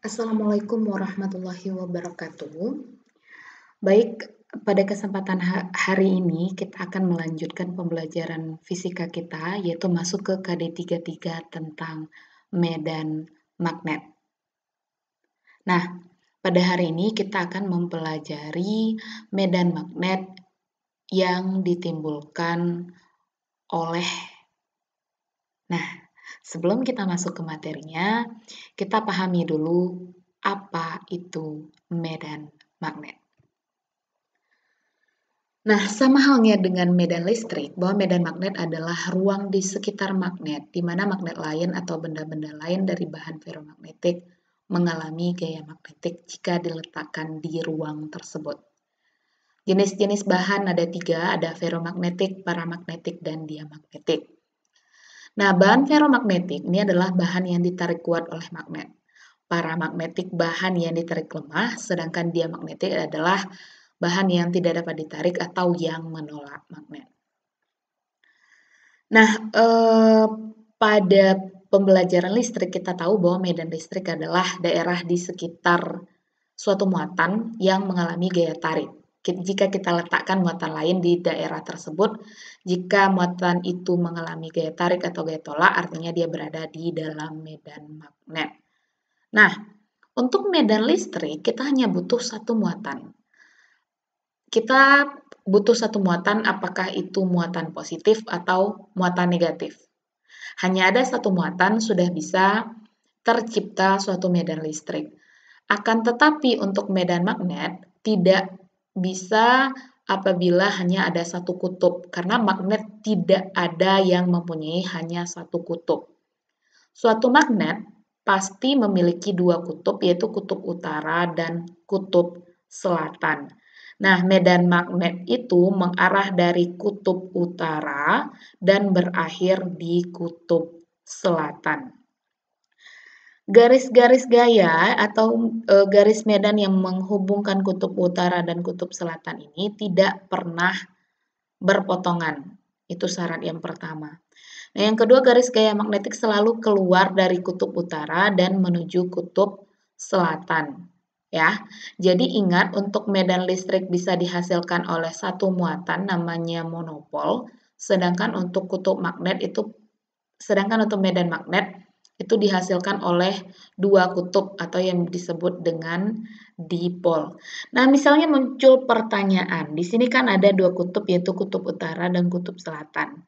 Assalamualaikum warahmatullahi wabarakatuh. Baik, pada kesempatan hari ini kita akan melanjutkan pembelajaran fisika kita, yaitu masuk ke KD33 tentang medan magnet. Nah, pada hari ini kita akan mempelajari medan magnet yang ditimbulkan oleh. Nah, sebelum kita masuk ke materinya, kita pahami dulu apa itu medan magnet. Nah, sama halnya dengan medan listrik, bahwa medan magnet adalah ruang di sekitar magnet, di mana magnet lain atau benda-benda lain dari bahan ferromagnetik mengalami gaya magnetik jika diletakkan di ruang tersebut. Jenis-jenis bahan ada 3, ada ferromagnetik, paramagnetik, dan diamagnetik. Nah, bahan ferromagnetik ini adalah bahan yang ditarik kuat oleh magnet. Paramagnetik bahan yang ditarik lemah, sedangkan diamagnetik adalah bahan yang tidak dapat ditarik atau yang menolak magnet. Nah, pada pembelajaran listrik kita tahu bahwa medan listrik adalah daerah di sekitar suatu muatan yang mengalami gaya tarik. Jika kita letakkan muatan lain di daerah tersebut, jika muatan itu mengalami gaya tarik atau gaya tolak, artinya dia berada di dalam medan magnet. Nah, untuk medan listrik kita hanya butuh satu muatan. Kita butuh satu muatan, apakah itu muatan positif atau muatan negatif. Hanya ada satu muatan sudah bisa tercipta suatu medan listrik. Akan tetapi untuk medan magnet tidak bisa apabila hanya ada satu kutub, karena magnet tidak ada yang mempunyai hanya satu kutub. Suatu magnet pasti memiliki dua kutub, yaitu kutub utara dan kutub selatan. Nah, medan magnet itu mengarah dari kutub utara dan berakhir di kutub selatan. Garis-garis gaya atau garis medan yang menghubungkan kutub utara dan kutub selatan ini tidak pernah berpotongan. Itu syarat yang pertama. Nah, yang kedua, garis gaya magnetik selalu keluar dari kutub utara dan menuju kutub selatan. Ya, jadi ingat, untuk medan listrik bisa dihasilkan oleh satu muatan namanya monopol, sedangkan untuk medan magnet itu dihasilkan oleh dua kutub atau yang disebut dengan dipol. Nah, misalnya muncul pertanyaan, di sini kan ada dua kutub, yaitu kutub utara dan kutub selatan.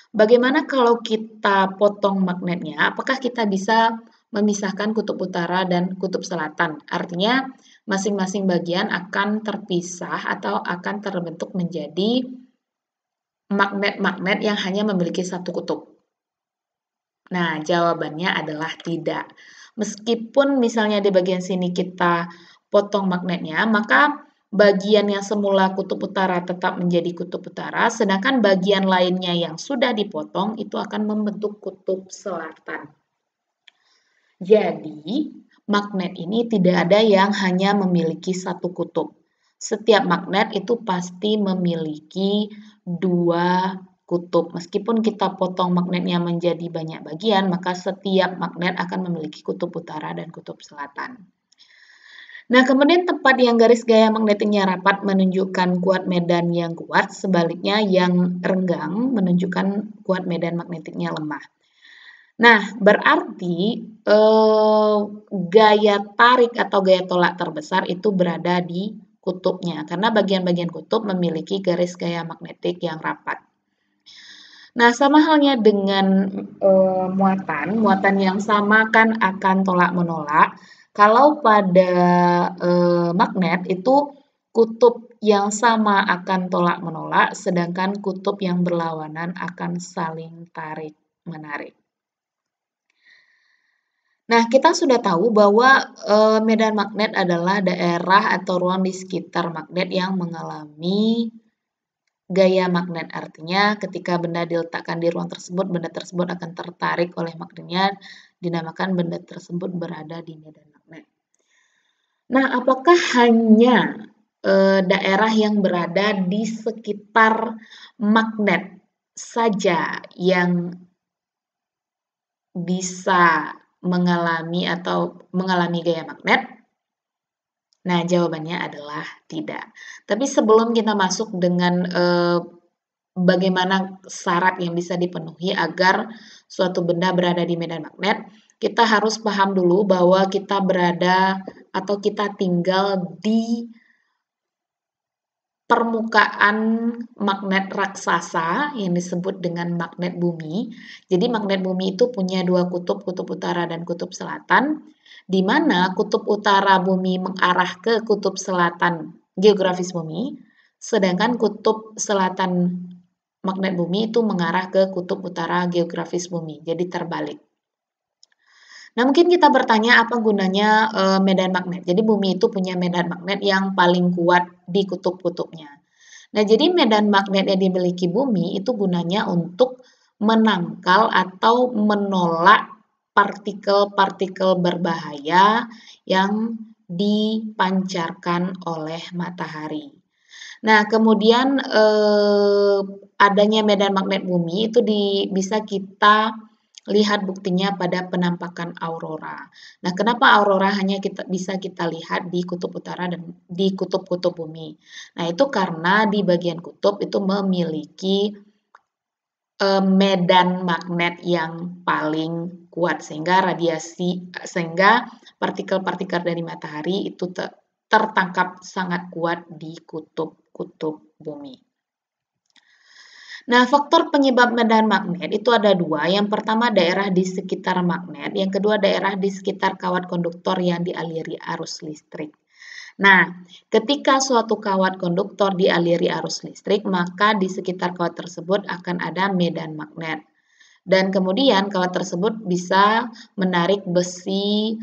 Bagaimana kalau kita potong magnetnya? Apakah kita bisa memisahkan kutub utara dan kutub selatan? Artinya masing-masing bagian akan terpisah atau akan terbentuk menjadi magnet-magnet yang hanya memiliki satu kutub. Nah, jawabannya adalah tidak. Meskipun misalnya di bagian sini kita potong magnetnya, maka bagian yang semula kutub utara tetap menjadi kutub utara, sedangkan bagian lainnya yang sudah dipotong itu akan membentuk kutub selatan. Jadi, magnet ini tidak ada yang hanya memiliki satu kutub. Setiap magnet itu pasti memiliki dua kutub. Meskipun kita potong magnetnya menjadi banyak bagian, maka setiap magnet akan memiliki kutub utara dan kutub selatan. Nah, kemudian tempat yang garis gaya magnetiknya rapat menunjukkan kuat medan yang kuat, sebaliknya yang renggang menunjukkan kuat medan magnetiknya lemah. Nah, berarti gaya tarik atau gaya tolak terbesar itu berada di kutubnya, karena bagian-bagian kutub memiliki garis gaya magnetik yang rapat. Nah, sama halnya dengan muatan yang sama kan akan tolak-menolak. Kalau pada magnet itu kutub yang sama akan tolak-menolak, sedangkan kutub yang berlawanan akan saling tarik-menarik. Nah, kita sudah tahu bahwa medan magnet adalah daerah atau ruang di sekitar magnet yang mengalami gaya magnet. Artinya ketika benda diletakkan di ruang tersebut, benda tersebut akan tertarik oleh magnetnya, dinamakan benda tersebut berada di medan magnet. Nah, apakah hanya daerah yang berada di sekitar magnet saja yang bisa mengalami gaya magnet? Nah, jawabannya adalah tidak. Tapi sebelum kita masuk dengan bagaimana syarat yang bisa dipenuhi agar suatu benda berada di medan magnet, kita harus paham dulu bahwa kita berada atau kita tinggal di permukaan magnet raksasa yang disebut dengan magnet bumi. Jadi magnet bumi itu punya dua kutub, kutub utara dan kutub selatan, di mana kutub utara bumi mengarah ke kutub selatan geografis bumi, sedangkan kutub selatan magnet bumi itu mengarah ke kutub utara geografis bumi, jadi terbalik. Nah, mungkin kita bertanya apa gunanya medan magnet. Jadi bumi itu punya medan magnet yang paling kuat di kutub-kutubnya. Nah, jadi medan magnet yang dimiliki bumi itu gunanya untuk menangkal atau menolak partikel-partikel berbahaya yang dipancarkan oleh matahari. Nah, kemudian adanya medan magnet bumi itu bisa kita lihat buktinya pada penampakan aurora. Nah, kenapa aurora hanya bisa kita lihat di kutub utara dan di kutub-kutub bumi? Nah, itu karena di bagian kutub itu memiliki medan magnet yang paling kuat sehingga partikel-partikel dari matahari itu tertangkap sangat kuat di kutub-kutub bumi. Nah, faktor penyebab medan magnet itu ada dua. Yang pertama daerah di sekitar magnet, yang kedua daerah di sekitar kawat konduktor yang dialiri arus listrik. Nah, ketika suatu kawat konduktor dialiri arus listrik, maka di sekitar kawat tersebut akan ada medan magnet. Dan kemudian kawat tersebut bisa menarik besi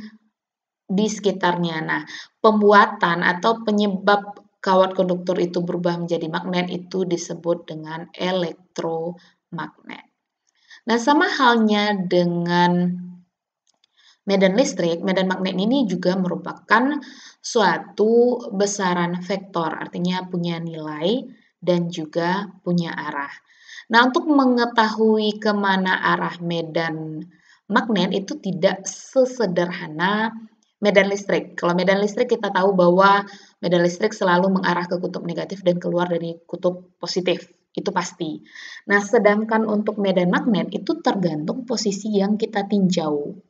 di sekitarnya. Nah, pembuatan atau penyebab kawat konduktor itu berubah menjadi magnet itu disebut dengan elektromagnet. Nah, sama halnya dengan medan listrik, medan magnet ini juga merupakan suatu besaran vektor, artinya punya nilai dan juga punya arah. Nah, untuk mengetahui kemana arah medan magnet itu tidak sesederhana medan listrik. Kalau medan listrik kita tahu bahwa medan listrik selalu mengarah ke kutub negatif dan keluar dari kutub positif. Itu pasti. Nah, sedangkan untuk medan magnet itu tergantung posisi yang kita tinjau.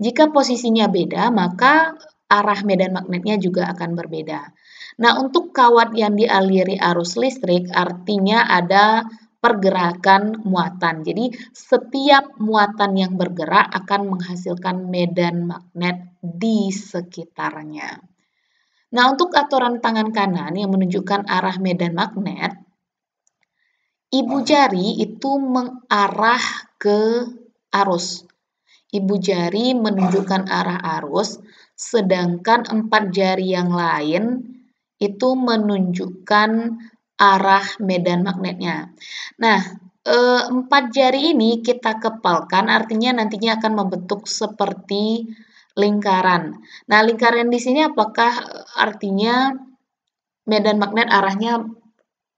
Jika posisinya beda, maka arah medan magnetnya juga akan berbeda. Nah, untuk kawat yang dialiri arus listrik artinya ada pergerakan muatan. Jadi, setiap muatan yang bergerak akan menghasilkan medan magnet di sekitarnya. Nah, untuk aturan tangan kanan yang menunjukkan arah medan magnet, ibu jari itu mengarah ke arus. Ibu jari menunjukkan arah arus, sedangkan 4 jari yang lain itu menunjukkan arah medan magnetnya. Nah, 4 jari ini kita kepalkan, artinya nantinya akan membentuk seperti lingkaran. Nah, lingkaran di sini apakah artinya medan magnet arahnya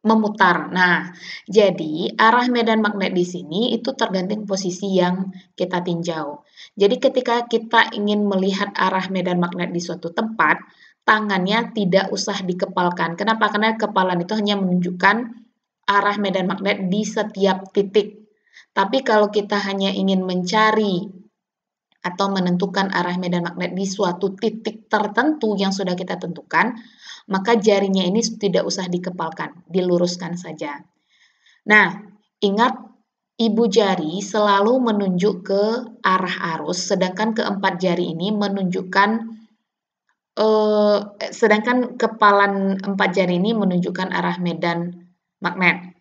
memutar. Nah, jadi arah medan magnet di sini itu tergantung posisi yang kita tinjau. Jadi ketika kita ingin melihat arah medan magnet di suatu tempat, tangannya tidak usah dikepalkan. Kenapa? Karena kepalan itu hanya menunjukkan arah medan magnet di setiap titik. Tapi kalau kita hanya ingin mencari atau menentukan arah medan magnet di suatu titik tertentu yang sudah kita tentukan, maka jarinya ini tidak usah dikepalkan, diluruskan saja. Nah, ingat ibu jari selalu menunjuk ke arah arus, sedangkan keempat jari ini menunjukkan sedangkan kepalan 4 jari ini menunjukkan arah medan magnet.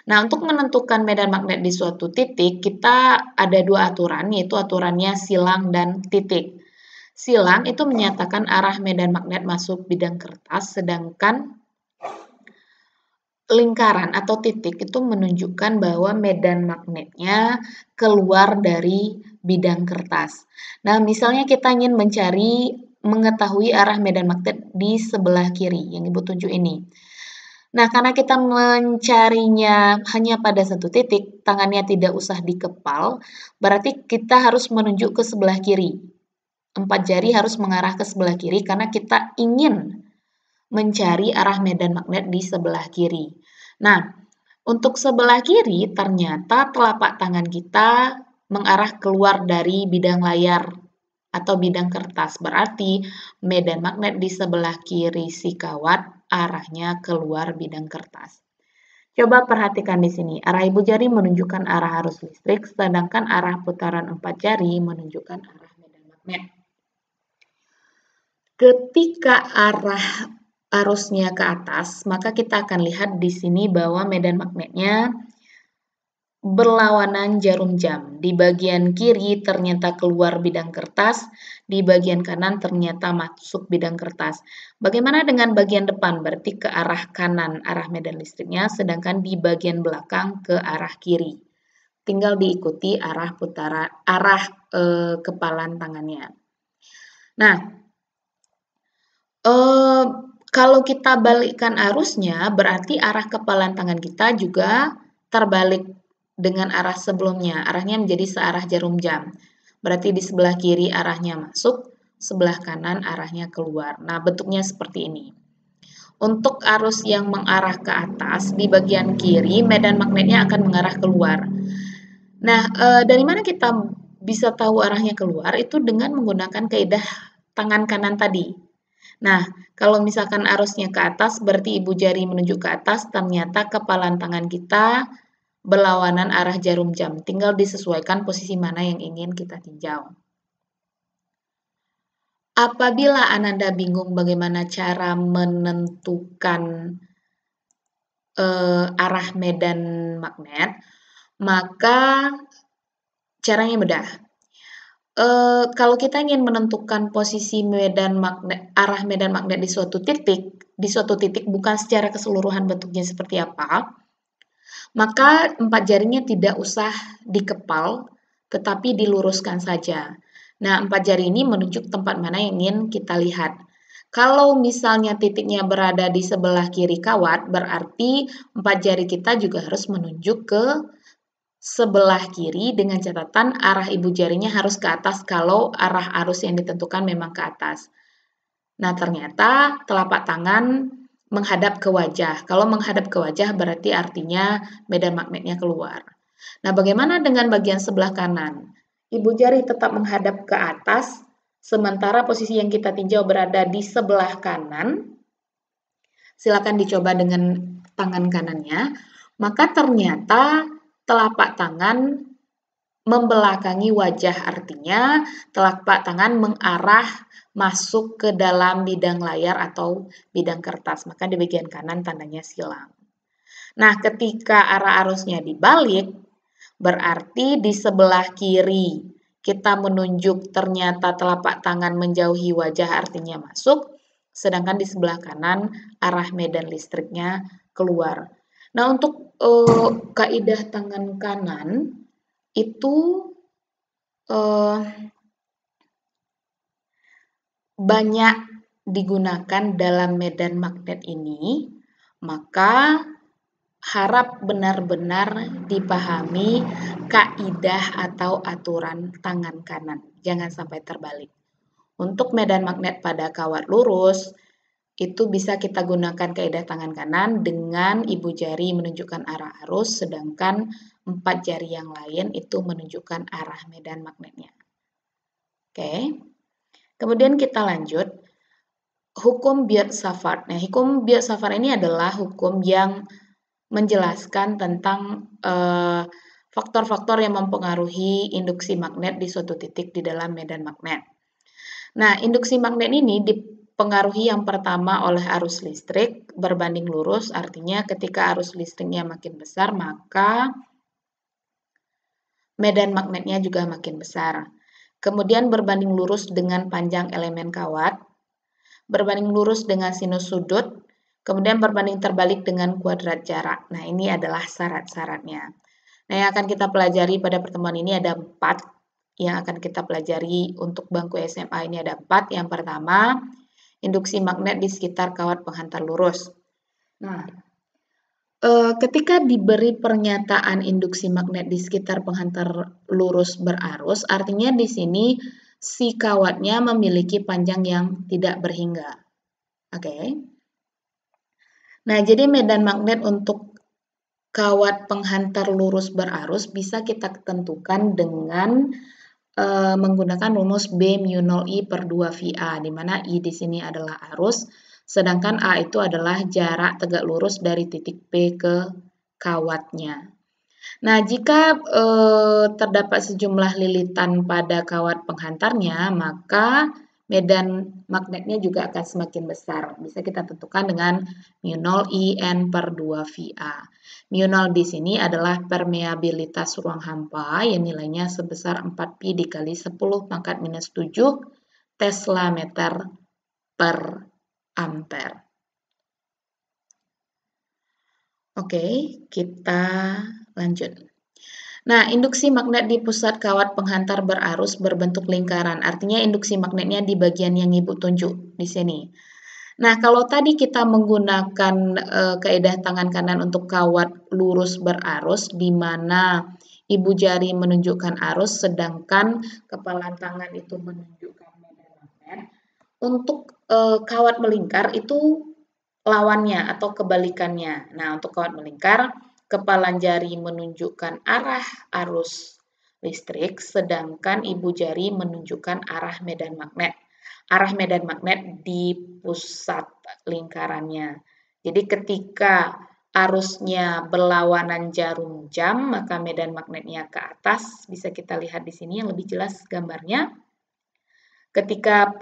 Nah, untuk menentukan medan magnet di suatu titik, kita ada dua aturan, yaitu aturannya silang dan titik. Silang itu menyatakan arah medan magnet masuk bidang kertas, sedangkan lingkaran atau titik itu menunjukkan bahwa medan magnetnya keluar dari bidang kertas. Nah, misalnya kita ingin mengetahui arah medan magnet di sebelah kiri, yang Ibu tunjuk ini. Nah, karena kita mencarinya hanya pada satu titik, tangannya tidak usah dikepal, berarti kita harus menunjuk ke sebelah kiri. 4 jari harus mengarah ke sebelah kiri karena kita ingin mencari arah medan magnet di sebelah kiri. Nah, untuk sebelah kiri ternyata telapak tangan kita mengarah keluar dari bidang layar atau bidang kertas. Berarti medan magnet di sebelah kiri si kawat arahnya keluar bidang kertas. Coba perhatikan di sini, arah ibu jari menunjukkan arah arus listrik, sedangkan arah putaran 4 jari menunjukkan arah medan magnet. Ketika arah arusnya ke atas, maka kita akan lihat di sini bahwa medan magnetnya berlawanan jarum jam. Di bagian kiri ternyata keluar bidang kertas, di bagian kanan ternyata masuk bidang kertas. Bagaimana dengan bagian depan? Berarti ke arah kanan arah medan listriknya, sedangkan di bagian belakang ke arah kiri. Tinggal diikuti arah putaran kepalan tangannya. Nah, kalau kita balikkan arusnya, berarti arah kepalan tangan kita juga terbalik dengan arah sebelumnya. Arahnya menjadi searah jarum jam. Berarti di sebelah kiri arahnya masuk, sebelah kanan arahnya keluar. Nah, bentuknya seperti ini. Untuk arus yang mengarah ke atas, di bagian kiri medan magnetnya akan mengarah keluar. Nah, dari mana kita bisa tahu arahnya keluar? Itu dengan menggunakan kaidah tangan kanan tadi. Nah, kalau misalkan arusnya ke atas, berarti ibu jari menunjuk ke atas, ternyata kepalan tangan kita berlawanan arah jarum jam. Tinggal disesuaikan posisi mana yang ingin kita tinjau. Apabila Ananda bingung bagaimana cara menentukan arah medan magnet, maka caranya mudah. Kalau kita ingin menentukan posisi medan magnet, arah medan magnet di suatu titik bukan secara keseluruhan bentuknya seperti apa, maka 4 jarinya tidak usah dikepal, tetapi diluruskan saja. Nah, 4 jari ini menunjuk tempat mana yang ingin kita lihat. Kalau misalnya titiknya berada di sebelah kiri kawat, berarti 4 jari kita juga harus menunjuk ke sebelah kiri dengan catatan arah ibu jarinya harus ke atas kalau arah arus yang ditentukan memang ke atas. Nah, ternyata telapak tangan menghadap ke wajah. Kalau menghadap ke wajah berarti artinya medan magnetnya keluar. Nah, bagaimana dengan bagian sebelah kanan? Ibu jari tetap menghadap ke atas, sementara posisi yang kita tinjau berada di sebelah kanan. Silakan dicoba dengan tangan kanannya. Maka ternyata telapak tangan membelakangi wajah, artinya telapak tangan mengarah masuk ke dalam bidang layar atau bidang kertas, maka di bagian kanan tandanya silang. Nah, ketika arah arusnya dibalik, berarti di sebelah kiri kita menunjuk ternyata telapak tangan menjauhi wajah artinya masuk, sedangkan di sebelah kanan arah medan listriknya keluar. Nah, untuk kaidah tangan kanan itu banyak digunakan dalam medan magnet ini, maka harap benar-benar dipahami kaidah atau aturan tangan kanan. Jangan sampai terbalik. Untuk medan magnet pada kawat lurus, itu bisa kita gunakan kaidah tangan kanan dengan ibu jari menunjukkan arah arus, sedangkan 4 jari yang lain itu menunjukkan arah medan magnetnya. Oke. Kemudian kita lanjut, hukum Biot-Savart. Nah, hukum Biot-Savart ini adalah hukum yang menjelaskan tentang faktor-faktor yang mempengaruhi induksi magnet di suatu titik di dalam medan magnet. Nah, induksi magnet ini dipengaruhi yang pertama oleh arus listrik berbanding lurus, artinya ketika arus listriknya makin besar, maka medan magnetnya juga makin besar. Kemudian berbanding lurus dengan panjang elemen kawat, berbanding lurus dengan sinus sudut, kemudian berbanding terbalik dengan kuadrat jarak. Nah, ini adalah syarat-syaratnya. Nah, yang akan kita pelajari pada pertemuan ini ada 4 yang akan kita pelajari untuk bangku SMA ini ada 4. Yang pertama, induksi magnet di sekitar kawat penghantar lurus. Nah, Ketika diberi pernyataan induksi magnet di sekitar penghantar lurus berarus, artinya di sini si kawatnya memiliki panjang yang tidak berhingga. Oke. Nah, jadi medan magnet untuk kawat penghantar lurus berarus bisa kita tentukan dengan menggunakan rumus B mu 0 I per 2 VA, di mana I di sini adalah arus, sedangkan A itu adalah jarak tegak lurus dari titik P ke kawatnya. Nah, jika terdapat sejumlah lilitan pada kawat penghantarnya, maka medan magnetnya juga akan semakin besar. Bisa kita tentukan dengan mu 0 I N per 2 VA. Mu 0 di sini adalah permeabilitas ruang hampa yang nilainya sebesar 4pi dikali 10 pangkat minus 7 Tesla meter per ampere. Oke, kita lanjut. Nah, induksi magnet di pusat kawat penghantar berarus berbentuk lingkaran. Artinya induksi magnetnya di bagian yang Ibu tunjuk di sini. Nah, kalau tadi kita menggunakan kaidah tangan kanan untuk kawat lurus berarus, di mana ibu jari menunjukkan arus, sedangkan kepala tangan itu menunjukkan medan magnet. Untuk kawat melingkar itu lawannya atau kebalikannya. Nah, untuk kawat melingkar, kepala jari menunjukkan arah arus listrik, sedangkan ibu jari menunjukkan arah medan magnet. Arah medan magnet di pusat lingkarannya. Jadi ketika arusnya berlawanan jarum jam, maka medan magnetnya ke atas. Bisa kita lihat di sini yang lebih jelas gambarnya. Ketika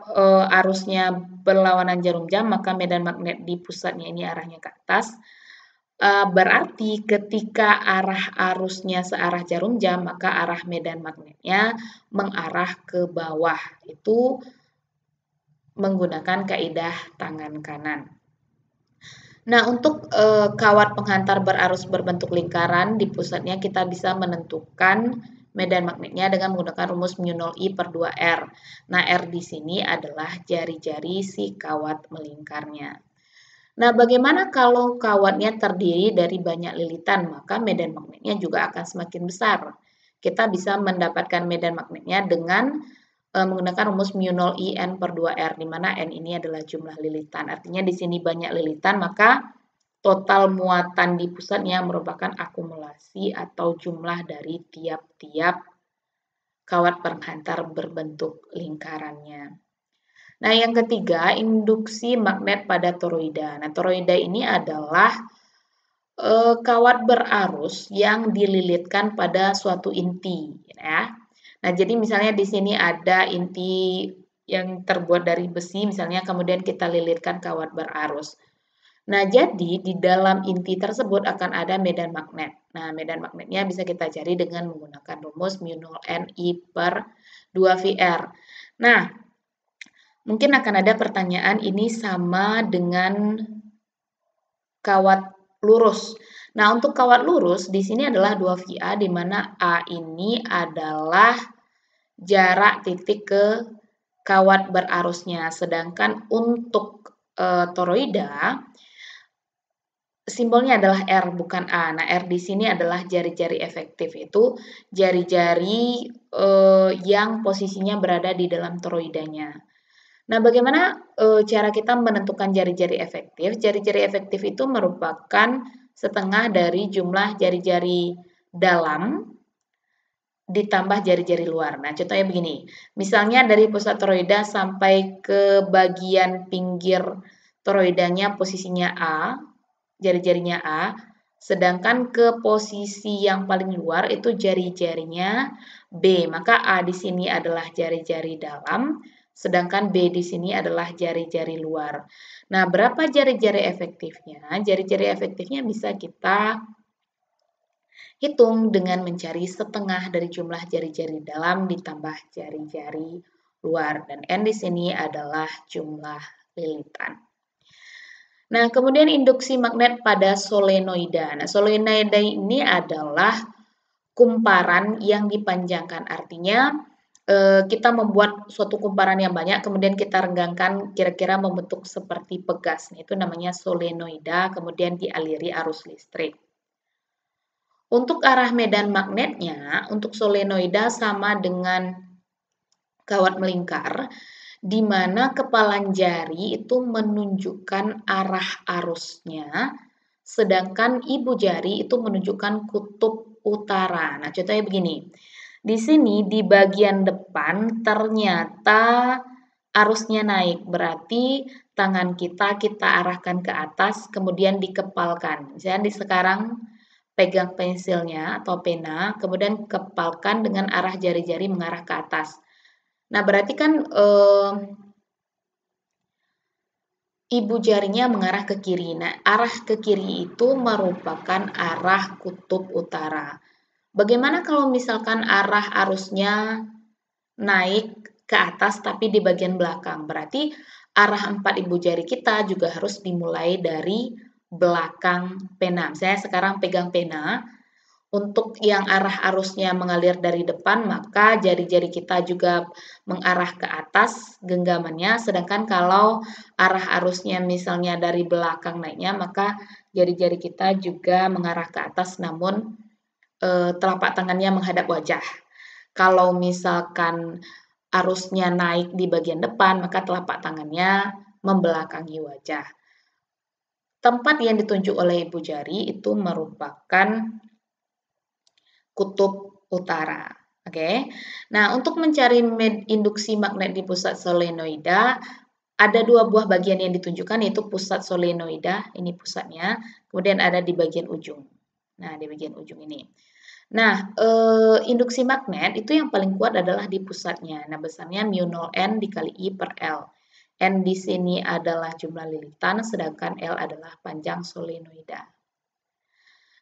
arusnya berlawanan jarum jam, maka medan magnet di pusatnya ini arahnya ke atas. Berarti ketika arah arusnya searah jarum jam, maka arah medan magnetnya mengarah ke bawah. Itu menggunakan kaidah tangan kanan. Nah, untuk kawat penghantar berarus berbentuk lingkaran, di pusatnya kita bisa menentukan medan magnetnya dengan menggunakan rumus mu 0 I per 2R. Nah, R di sini adalah jari-jari si kawat melingkarnya. Nah, bagaimana kalau kawatnya terdiri dari banyak lilitan? Maka medan magnetnya juga akan semakin besar. Kita bisa mendapatkan medan magnetnya dengan menggunakan rumus mu 0 I N per 2R, di mana N ini adalah jumlah lilitan. Artinya di sini banyak lilitan, maka total muatan di pusatnya merupakan akumulasi atau jumlah dari tiap-tiap kawat penghantar berbentuk lingkarannya. Nah, yang ketiga, induksi magnet pada toroida. Nah, toroida ini adalah kawat berarus yang dililitkan pada suatu inti, ya. Nah, jadi misalnya di sini ada inti yang terbuat dari besi, misalnya kemudian kita lilitkan kawat berarus. Nah, jadi di dalam inti tersebut akan ada medan magnet. Nah, medan magnetnya bisa kita cari dengan menggunakan rumus mu 0 N I per 2 VR. Nah, mungkin akan ada pertanyaan, ini sama dengan kawat lurus. Nah, untuk kawat lurus di sini adalah 2 VA, di mana A ini adalah jarak titik ke kawat berarusnya. Sedangkan untuk toroida simbolnya adalah R bukan A. Nah, R di sini adalah jari-jari efektif, itu jari-jari yang posisinya berada di dalam toroidanya. Nah, bagaimana cara kita menentukan jari-jari efektif? Jari-jari efektif itu merupakan setengah dari jumlah jari-jari dalam ditambah jari-jari luar. Nah, contohnya begini. Misalnya dari pusat toroida sampai ke bagian pinggir toroidanya posisinya A, jari-jarinya A, sedangkan ke posisi yang paling luar itu jari-jarinya B. Maka A di sini adalah jari-jari dalam, sedangkan B di sini adalah jari-jari luar. Nah, berapa jari-jari efektifnya? Jari-jari efektifnya bisa kita hitung dengan mencari setengah dari jumlah jari-jari dalam ditambah jari-jari luar. Dan N di sini adalah jumlah lilitan. Nah, kemudian induksi magnet pada solenoida. Nah, solenoida ini adalah kumparan yang dipanjangkan. Artinya, kita membuat suatu kumparan yang banyak, kemudian kita renggangkan kira-kira membentuk seperti pegas. Itu namanya solenoida, kemudian dialiri arus listrik. Untuk arah medan magnetnya, untuk solenoida sama dengan kawat melingkar, di mana kepalan jari itu menunjukkan arah arusnya, sedangkan ibu jari itu menunjukkan kutub utara. Nah, contohnya begini. Di sini di bagian depan ternyata arusnya naik, berarti tangan kita arahkan ke atas, kemudian dikepalkan. Misalnya sekarang pegang pensilnya atau pena, kemudian kepalkan dengan arah jari-jari mengarah ke atas. Nah, berarti kan ibu jarinya mengarah ke kiri. Nah, arah ke kiri itu merupakan arah kutub utara. Bagaimana kalau misalkan arah arusnya naik ke atas tapi di bagian belakang? Berarti arah 4 ibu jari kita juga harus dimulai dari belakang pena. Misalnya sekarang pegang pena, untuk yang arah arusnya mengalir dari depan, maka jari-jari kita juga mengarah ke atas genggamannya, sedangkan kalau arah arusnya misalnya dari belakang naiknya, maka jari-jari kita juga mengarah ke atas namun telapak tangannya menghadap wajah. Kalau misalkan arusnya naik di bagian depan, maka telapak tangannya membelakangi wajah. Tempat yang ditunjuk oleh ibu jari itu merupakan kutub utara. Oke. Nah, untuk mencari induksi magnet di pusat solenoida, ada 2 buah bagian yang ditunjukkan, yaitu pusat solenoida, ini pusatnya, kemudian ada di bagian ujung. Nah, di bagian ujung ini. Nah, induksi magnet itu yang paling kuat adalah di pusatnya. Nah, besarnya mu0N dikali I per L. N di sini adalah jumlah lilitan, sedangkan L adalah panjang solenoida.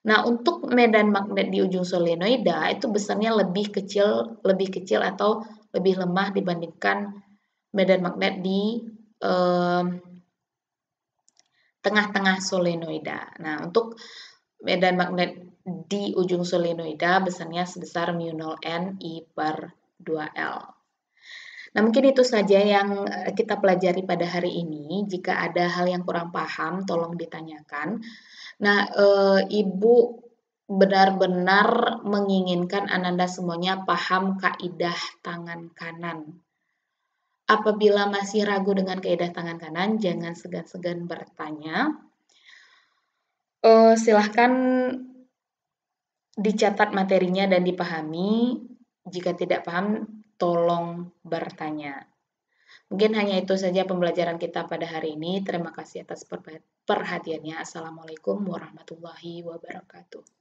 Nah, untuk medan magnet di ujung solenoida itu besarnya lebih kecil atau lebih lemah dibandingkan medan magnet di tengah-tengah solenoida. Nah, untuk medan magnet di ujung solenoida besarnya sebesar mu0N I per 2L. Nah, mungkin itu saja yang kita pelajari pada hari ini. Jika ada hal yang kurang paham, tolong ditanyakan. Nah, Ibu benar-benar menginginkan Ananda semuanya paham kaidah tangan kanan. Apabila masih ragu dengan kaidah tangan kanan, jangan segan-segan bertanya. Silahkan dicatat materinya dan dipahami. Jika tidak paham, tolong bertanya. Mungkin hanya itu saja pembelajaran kita pada hari ini. Terima kasih atas perhatiannya. Assalamualaikum warahmatullahi wabarakatuh.